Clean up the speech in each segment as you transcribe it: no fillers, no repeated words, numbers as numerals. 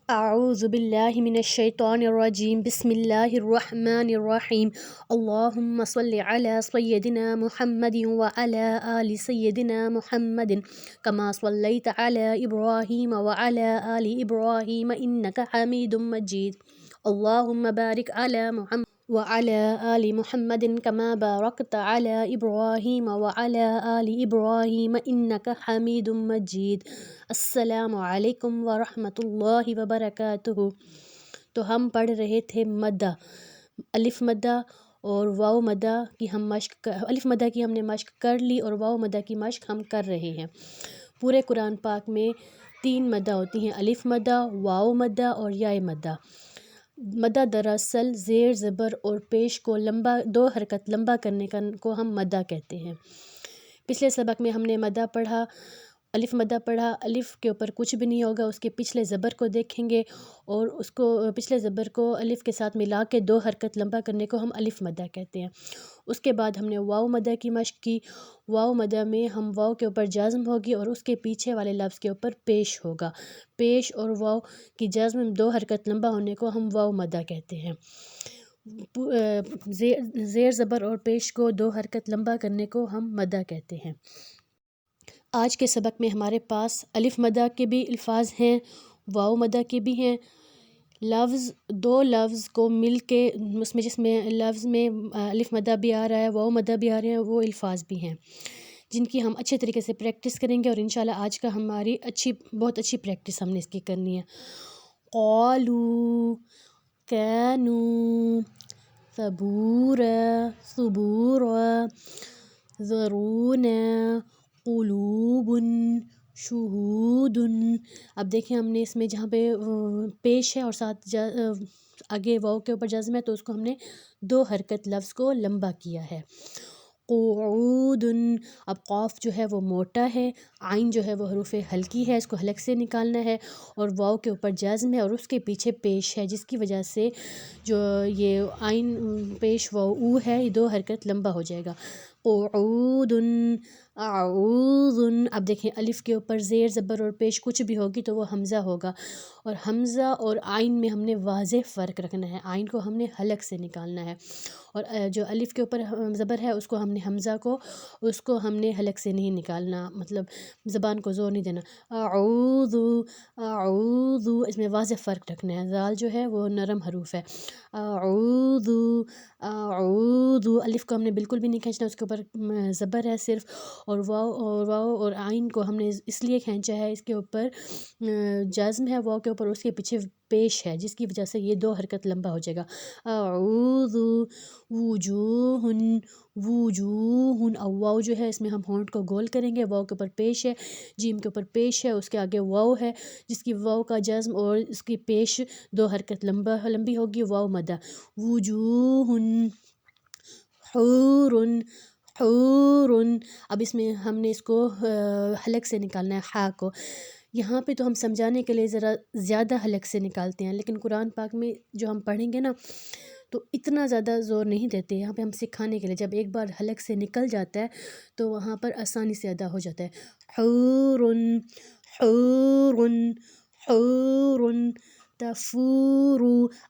اعوذ باللہ من الشیطان الرجیم بسم اللہ الرحمن الرحیم اللہم صل علی سیدنا محمد وعلی آل سیدنا محمد کما صلیت علی ابراہیم وعلی آل ابراہیم انک حمید مجید اللہم بارک علی محمد وعلى آل محمد كما باركت على إبراهيم وعلى آل إبراهيم إنك حميد مجيد السلام علیکم ورحمۃ اللہ وبرکاتہ۔ تو ہم پڑھ رہے تھے مدہ، الف مدہ اور واو مدہ کی الف مدہ کی ہم نے مشق کر لی اور واو مدہ کی مشق ہم کر رہے ہیں۔ پورے قرآن پاک میں 3 مدہ ہوتی ہیں، الف مدہ، واو مدہ اور یا مدہ۔ مدہ دراصل زیر زبر اور پیش کو 2 حرکت لمبا کرنے کو ہم مدہ کہتے ہیں۔ پچھلے سبق میں ہم نے مدہ پڑھا، الف مدہ پڑھا، الف کے اوپر کچھ بھی نہیں ہوگا، اس کے پچھلے زبر کو دیکھیں گے اور اس کو پچھلے زبر کو الف کے ساتھ ملا کے 2 حرکت لمبا کرنے کو ہم الف مدہ کہتے ہیں۔ اس کے بعد ہم نے واو مدہ کی مشق کی۔ واو مدہ میں ہم واو کے اوپر جزم ہوگی اور اس کے پیچھے والے لفظ کے اوپر پیش ہوگا۔ پیش اور واو کی جزم 2 حرکت لمبا ہونے کو ہم واو مدہ کہتے ہیں۔ زیر زبر اور پیش کو 2 حرکت لمبا کرنے کو ہم مدہ کہتے ہیں۔ آج کے سبق میں ہمارے پاس الف مدہ کے بھی الفاظ ہیں، واو مدہ کے بھی ہیں۔ 2 لفظ کو مل کے جس میں لفظ میں الف مدہ بھی آ رہا ہے، واو مدہ بھی آ رہے ہیں، وہ الفاظ بھی ہیں جن کی ہم اچھے طریقے سے پریکٹس کریں گے، اور انشاءاللہ آج کا ہماری بہت اچھی پریکٹس ہم نے اس کی کرنی ہے۔ قالوا، كانوا، ثبورا، ثبورا، ذرونا، قلوب، شہود۔ اب دیکھیں ہم نے اس میں جہاں پہ پیش ہے اور ساتھ آگے واو کے اوپر جزم ہے تو اس کو ہم نے 2 حرکت لفظ کو لمبا کیا ہے۔ قعود، اب قاف جو ہے وہ موٹا ہے، عین جو ہے وہ حروف ہلکی ہے، اس کو حلق سے نکالنا ہے، اور واو کے اوپر جزم ہے اور اس کے پیچھے پیش ہے، جس کی وجہ سے جو یہ عین پیش واو او ہے، یہ 2 حرکت لمبا ہو جائے گا۔ قعود، اعوذ، اب دیکھیں الف کے اوپر زیر زبر اور پیش کچھ بھی ہوگی تو وہ حمزہ ہوگا، اور حمزہ اور عین میں ہم نے واضح فرق رکھنا ہے، عین کو ہم نے حلق سے نکالنا ہے، اور جو الف کے اوپر زبر ہے اس کو ہم نے اس کو ہم نے حلق سے نہیں نکالنا، مطلب زبان کو زور نہیں دینا۔ اعوذ، اعوذ، اس میں واضح فرق رکھنا ہے، زال جو ہے وہ نرم حروف ہے۔ اعوذ، اعوذ، الف کو ہم نے بالکل بھی نہیں کھینچنا، اس کے اوپر زبر ہے صرف، اور واو اور عین کو ہم نے اس لیے کھینچا ہے، اس کے اوپر جزم ہے واو کے اوپر، اس کے پیچھے پیش ہے، جس کی وجہ سے یہ 2 حرکت لمبا ہو جائے گا۔ اعوذ، وجوہ، وجوہ، اب واو جو ہے اس میں ہم ہونٹ کو گول کریں گے، واو کے اوپر پیش ہے، جیم کے اوپر پیش ہے، اس کے آگے واو ہے، جس کی واو کا جزم اور اس کی پیش 2 حرکت لمبی ہوگی، واو مدہ۔ وجوہ، حور، حور، اب اس میں ہم نے اس کو حلق سے نکالنا ہے، ہا کو۔ یہاں پہ تو ہم سمجھانے کے لیے ذرا زیادہ حلق سے نکالتے ہیں، لیکن قرآن پاک میں جو ہم پڑھیں گے نا تو اتنا زیادہ زور نہیں دیتے، یہاں پہ ہم سکھانے کے لیے، جب ایک بار حلق سے نکل جاتا ہے تو وہاں پر آسانی سے ادا ہو جاتا ہے۔ حور، حور، حور، تفور،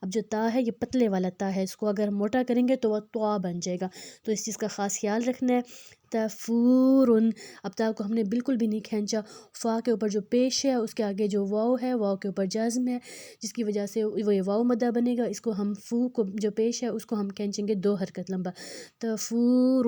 اب جو تا ہے یہ پتلے والا تا ہے، اس کو اگر موٹا کریں گے تو وہ طوا بن جائے گا، تو اس چیز کا خاص خیال رکھنا ہے۔ تفور، اب تا کو ہم نے بالکل بھی نہیں کھینچا، فا کے اوپر جو پیش ہے اس کے آگے جو واو ہے، واو کے اوپر جزم ہے، جس کی وجہ سے وہ یہ واو مدہ بنے گا، اس کو ہم فو کو جو پیش ہے اس کو ہم کھینچیں گے 2 حرکت لمبا۔ تفور،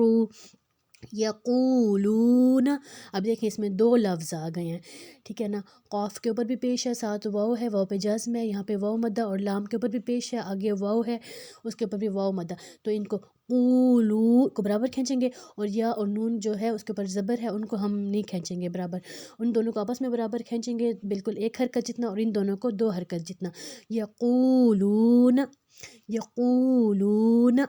یقولون، اب دیکھیں اس میں 2 لفظ آ گئے ہیں، ٹھیک ہے نا، قاف کے اوپر بھی پیش ہے، ساتھ واو ہے، واو پہ جزم ہے، یہاں پہ واو مدہ، اور لام کے اوپر بھی پیش ہے، آگے واو ہے، اس کے اوپر بھی واو مدہ، تو ان کو قولو کو برابر کھینچیں گے، اور یا اور نون جو ہے اس کے اوپر زبر ہے ان کو ہم نہیں کھینچیں گے برابر، ان دونوں کو آپس میں برابر کھینچیں گے، بالکل 1 حرکت جتنا، اور ان دونوں کو 2 حرکت جتنا۔ یقولون، یقولون،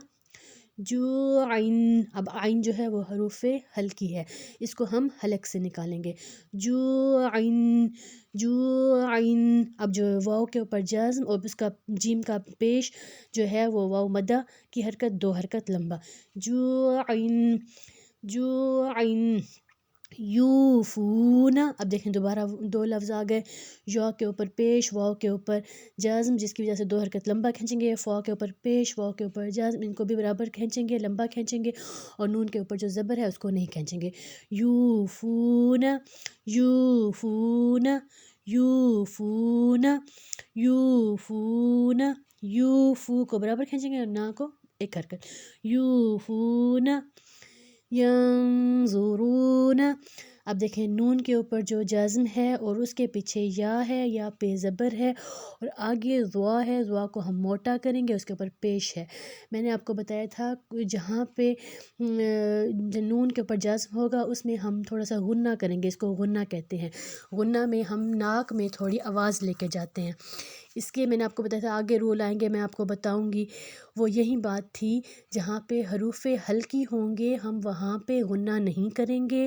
جوعن، اب عین جو ہے وہ حروف ہلکی ہے، اس کو ہم حلق سے نکالیں گے۔ جوعن، جوعن، اب جو واو کے اوپر جزم اور اس کا جیم کا پیش جو ہے وہ واو مدہ کی حرکت 2 حرکت لمبا۔ جوعن، جوعن، یوفون، اب دیکھیں دوبارہ دو لفظ آ گئے، یا کے اوپر پیش، واؤ کے اوپر جزم، جس کی وجہ سے دو حرکت لمبا کھینچیں گے، فا کے اوپر پیش، واؤ کے اوپر جزم، ان کو بھی برابر کھینچیں گے، لمبا کھینچیں گے، اور نون کے اوپر جو زبر ہے اس کو نہیں کھینچیں گے۔ یوفون، یوفون، یوفون، یوفون، یوفو کو برابر کھینچیں گے اور نا کو ایک حرکت، یوفون، ینظرون، اب دیکھیں نون کے اوپر جو جزم ہے اور اس کے پیچھے یا ہے، یا پہ زبر ہے، اور آگے ضوا ہے، ضوا کو ہم موٹا کریں گے، اس کے اوپر پیش ہے۔ میں نے آپ کو بتایا تھا جہاں پہ نون کے اوپر جزم ہوگا اس میں ہم تھوڑا سا غنہ کریں گے، اس کو غنہ کہتے ہیں۔ غنہ میں ہم ناک میں تھوڑی آواز لے کے جاتے ہیں۔ اس کے میں نے آپ کو بتایا تھا آگے رول آئیں گے، میں آپ کو بتاؤں گی، وہ یہی بات تھی جہاں پہ حروف ہلکی ہوں گے ہم وہاں پہ غنہ نہیں کریں گے،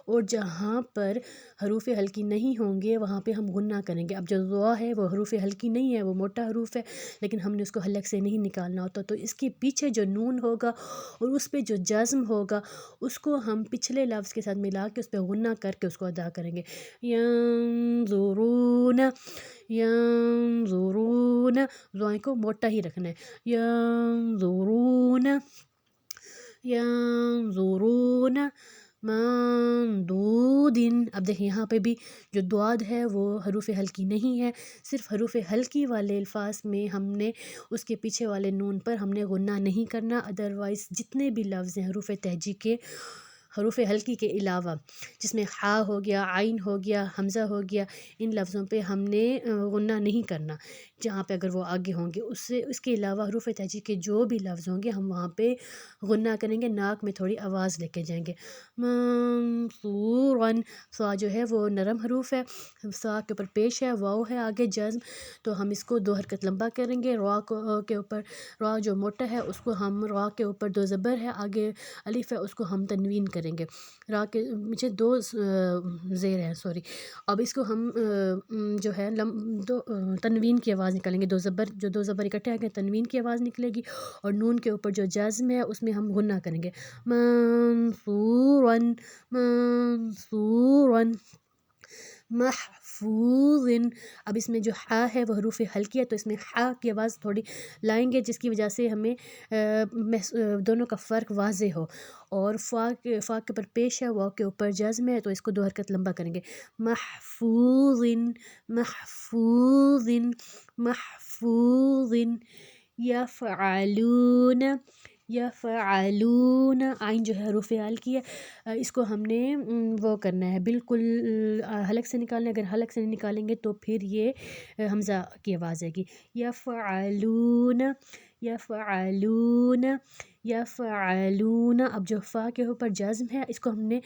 اور جہاں پر حروف ہلکی نہیں ہوں گے وہاں پہ ہم غنہ کریں گے۔ اب جو ضوا ہے وہ حروف ہلکی نہیں ہے، وہ موٹا حروف ہے، لیکن ہم نے اس کو حلق سے نہیں نکالنا ہوتا، تو اس کے پیچھے جو نون ہوگا اور اس پہ جو جزم ہوگا اس کو ہم پچھلے لفظ کے ساتھ ملا کے اس پہ غنہ کر کے اس کو ادا کریں گے۔ ینظرون، ینظرون، ضوائیں کو موٹا ہی رکھنا ہے، ینظرون، ینظرون، ممدود، اب دیکھیں یہاں پہ بھی جو دعاد ہے وہ حروف ہلکی نہیں ہے، صرف حروف ہلکی والے الفاظ میں ہم نے اس کے پیچھے والے نون پر ہم نے غنہ نہیں کرنا، ادروائز جتنے بھی لفظ ہیں حروف تہجی کے، حروف ہلکی کے علاوہ، جس میں ہا ہو گیا، عین ہو گیا، حمزہ ہو گیا، ان لفظوں پہ ہم نے غنہ نہیں کرنا جہاں پہ اگر وہ آگے ہوں گے، اس کے علاوہ حروف تہجی کے جو بھی لفظ ہوں گے ہم وہاں پہ غنہ کریں گے، ناک میں تھوڑی آواز لے کے جائیں گے۔ منصوراً، صا جو ہے وہ نرم حروف ہے، صا کے اوپر پیش ہے، واؤ ہے آگے جزم، تو ہم اس کو دو حرکت لمبا کریں گے، را کے اوپر، را جو موٹا ہے اس کو ہم، را کے اوپر دو زبر ہے آگے الف ہے اس کو ہم تنوین کریں گے، را کے نیچے دو زیر ہیں، سوری، اب اس کو ہم جو ہے دو تنوین کی آواز نکالیں گے، دو زبر، جو دو زبر اکٹھے آ گئے تنوین کی آواز نکلے گی، اور نون کے اوپر جو جزم ہے اس میں ہم غنہ کریں گے، منصوراً، منصوراً، محفوظ، اب اس میں جو ہا ہے وہ حروف ہلکی ہے تو اس میں ہا کی آواز تھوڑی لائیں گے جس کی وجہ سے ہمیں دونوں کا فرق واضح ہو، اور فا کے اوپر پیش ہے، واؤ کے اوپر جزم ہے تو اس کو دو حرکت لمبا کریں گے، محفوظ، محفوظ، محفوظ، یفعلون، یفعلون، عین جو ہے حروف ہلکی ہے، اس کو ہم نے وہ کرنا ہے بالکل حلق سے نکالنا ہے، اگر حلق سے نہیں نکالیں گے تو پھر یہ حمزہ کی آواز آئے گی، یفعلون، یفعلون، یفعلون، اب جو فا کے اوپر جزم ہے اس کو ہم نے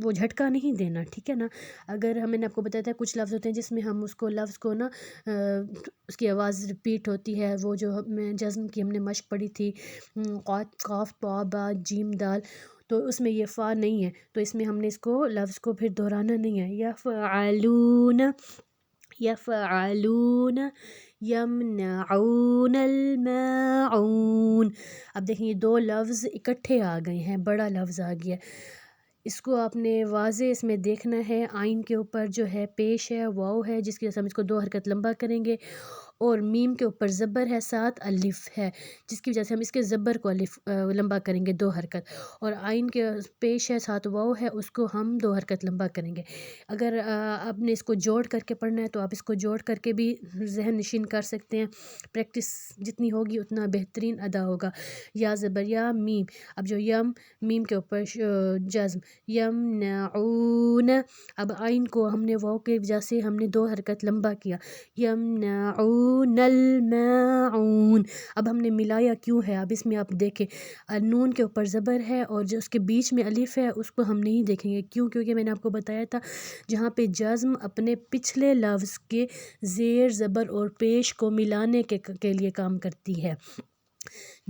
وہ جھٹکا نہیں دینا، ٹھیک ہے نا، اگر میں نے آپ کو بتایا تھا کچھ لفظ ہوتے ہیں جس میں ہم اس کو لفظ کو نا اس کی آواز ریپیٹ ہوتی ہے، وہ جو میں جزم کی ہم نے مشق پڑھی تھی، قاف طا با جیم دال، تو اس میں یہ فا نہیں ہے تو اس میں ہم نے اس کو لفظ کو پھر دہرانا نہیں ہے، یفعلون، یفعلون، یمنعون الماعون، اب دیکھیں یہ دو لفظ اکٹھے آ گئے ہیں، بڑا لفظ آ گیا، اس کو آپ نے واضح اس میں دیکھنا ہے، عین کے اوپر جو ہے پیش ہے، واؤ ہے جس کی وجہ سے ہم اس کو دو حرکت لمبا کریں گے، اور میم کے اوپر زبر ہے، ساتھ الف ہے جس کی وجہ سے ہم اس کے زبر کو الف لمبا کریں گے دو حرکت، اور عین کے پیش ہے، ساتھ واؤ ہے اس کو ہم دو حرکت لمبا کریں گے۔ اگر آپ نے اس کو جوڑ کر کے پڑھنا ہے تو آپ اس کو جوڑ کر کے بھی ذہن نشین کر سکتے ہیں، پریکٹس جتنی ہوگی اتنا بہترین ادا ہوگا، یا زبر یا میم، اب جو یم، میم کے اوپر جزم، یمنعون، اب عین کو ہم نے واؤ کی وجہ سے ہم نے دو حرکت لمبا کیا، یمنعون الماعون، اب ہم نے ملایا کیوں ہے، اب اس میں آپ دیکھیں نون کے اوپر زبر ہے اور جو اس کے بیچ میں الف ہے اس کو ہم نہیں دیکھیں گے، کیوں؟ کیونکہ میں نے آپ کو بتایا تھا جہاں پہ جزم اپنے پچھلے لفظ کے زیر زبر اور پیش کو ملانے کے لیے کام کرتی ہے،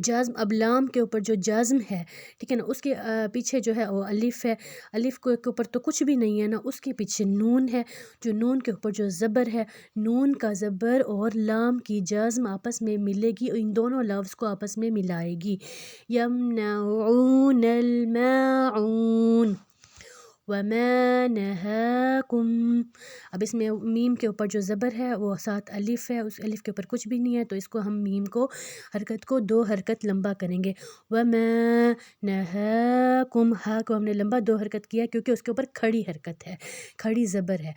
جازم، اب لام کے اوپر جو جازم ہے، ٹھیک ہے نا، اس کے پیچھے جو ہے وہ الف ہے، الف کے اوپر تو کچھ بھی نہیں ہے نا، اس کے پیچھے نون ہے، جو نون کے اوپر جو زبر ہے، نون کا زبر اور لام کی جازم آپس میں ملے گی، ان دونوں لفظ کو آپس میں ملائے گی. یمنعون الماعون وما نہاکم. اب اس میں میم کے اوپر جو زبر ہے وہ ساتھ الف ہے، اس الف کے اوپر کچھ بھی نہیں ہے، تو اس کو ہم میم کو حرکت کو 2 حرکت لمبا کریں گے. وما نہاکم، ہا کو ہم نے لمبا 2 حرکت کیا کیونکہ اس کے اوپر کھڑی حرکت ہے، کھڑی زبر ہے.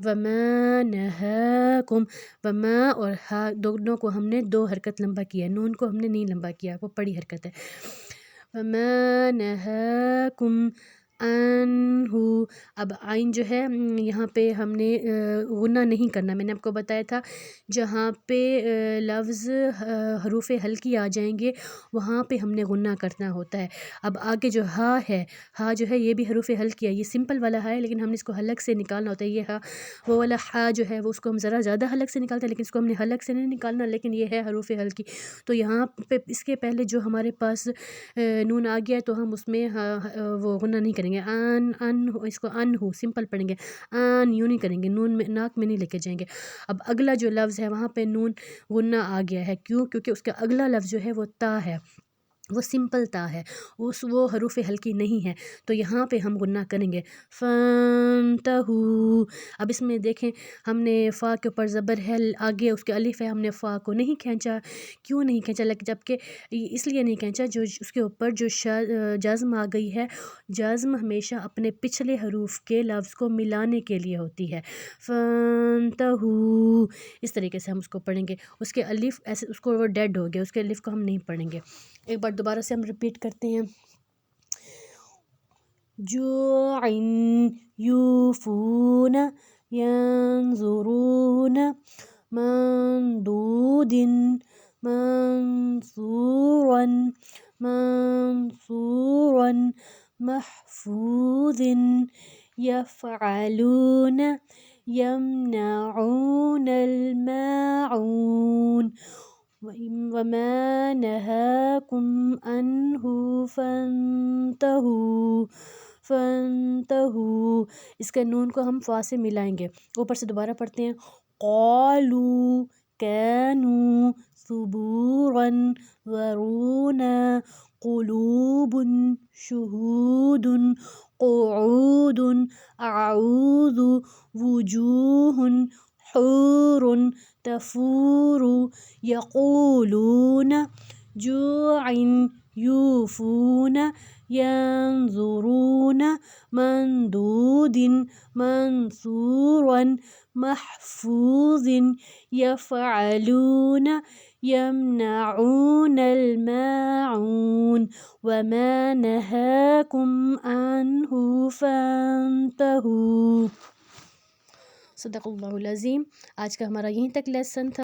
وما نہاکم، وما اور ہا دونوں کو ہم نے 2 حرکت لمبا کیا ہے، نون کو ہم نے نہیں لمبا کیا، وہ بڑی حرکت ہے. وما نہاکم عنہ. اب آئین جو ہے یہاں پہ ہم نے غنہ نہیں کرنا، میں نے آپ کو بتایا تھا جہاں پہ لفظ حروف حلقی آ جائیں گے وہاں پہ ہم نے غنہ کرنا ہوتا ہے. اب آگے جو ہا ہے، ہا جو ہے یہ بھی حروف حلقی ہے، یہ سمپل والا ہا ہے لیکن ہم نے اس کو حلق سے نکالنا ہوتا ہے. یہ ہا وہ والا ہا جو ہے وہ اس کو ہم ذرا زیادہ حلق سے نکالتے ہیں، لیکن اس کو ہم نے حلق سے نہیں نکالنا، لیکن یہ ہے حروف حلقی. تو یہاں پہ اس کے پہلے جو ہمارے پاس نون آ گیا ہے تو ہم اس میں وہ غنہ نہیں کریں گے. ان اس کو ان ہو سمپل پڑھیں گے، ان یوں نہیں کریں گے، نون میں ناک میں نہیں لے کے جائیں گے. اب اگلا جو لفظ ہے وہاں پہ نون غنہ آ گیا ہے، کیوں؟ کیونکہ اس کا اگلا لفظ جو ہے وہ تا ہے، وہ سمپل تا ہے، وہ حروف حلقی نہیں ہے، تو یہاں پہ ہم غنہ کریں گے. فانتہو. اب اس میں دیکھیں ہم نے فا کے اوپر زبر ہے، آگے اس کے الف ہے، ہم نے فا کو نہیں کھینچا. کیوں نہیں کھینچا؟ جبکہ اس لیے نہیں کھینچا جو اس کے اوپر جو جازم آ گئی ہے، جازم ہمیشہ اپنے پچھلے حروف کے لفظ کو ملانے کے لیے ہوتی ہے. فانتہو اس طریقے سے ہم اس کو پڑھیں گے، اس کے الف ایسے اس کو وہ ڈیڈ ہو گیا، اس کے الف کو ہم نہیں پڑھیں گے. ایک بار دوبارہ سے ہم ریپیٹ کرتے ہیں. جوعن یوفون ینظرون مندود منصورا منصورا محفوظ یفعلون یمنعون الماعون وما نہاکم عنہ فانتہوا. فانتہوا اس کے نون کو ہم فا سے ملائیں گے. اوپر سے دوبارہ پڑھتے ہیں. قالوا كانوا ثبورا ذرونا قلوب شهود قعود أعوذ وجوه حور تفور يقولون جوع يوفون ينظرون مندود منصورا محفوظ يفعلون يمنعون الماعون وما نهاكم عنه فانتهوا. صدق اللہ العظیم. آج کا ہمارا یہیں تک لیسن تھا.